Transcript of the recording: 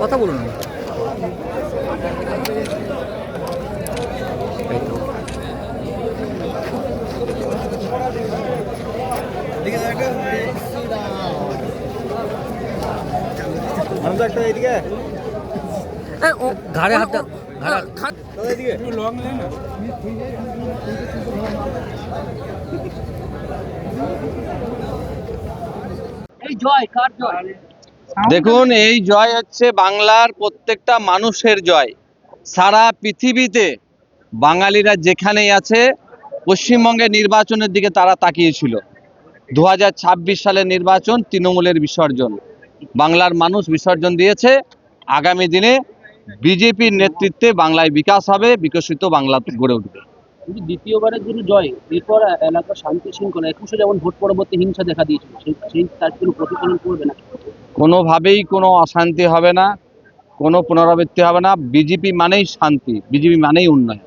কথা বলুন। ঘাড়ে হাতটা দেখুন, এই জয় হচ্ছে বাংলার প্রত্যেকটা মানুষের জয়। সারা পৃথিবীতে বাঙালিরা যেখানেই আছে পশ্চিমবঙ্গের নির্বাচনের দিকে তারা তাকিয়েছিল। 2026 সালের নির্বাচন তৃণমূলের বিসর্জন, বাংলার মানুষ বিসর্জন দিয়েছে। আগামী দিনে বিজেপির নেতৃত্বে বাংলায় বিকাশ হবে, বিকশিত বাংলা গড়ে উঠবে। দ্বিতীয়বারের জন্য জয়, এরপর এলাকা শান্তি শৃঙ্খলা 21-এ যেমন ভোট পরবর্তী হিংসা দেখা দিয়েছিল, সেই তার কোনো প্রতিফলন করবে না? কোনোভাবেই কোনো অশান্তি হবে না, কোনো পুনরাবৃত্তি হবে না। বিজেপি মানেই শান্তি, বিজেপি মানেই উন্নয়ন।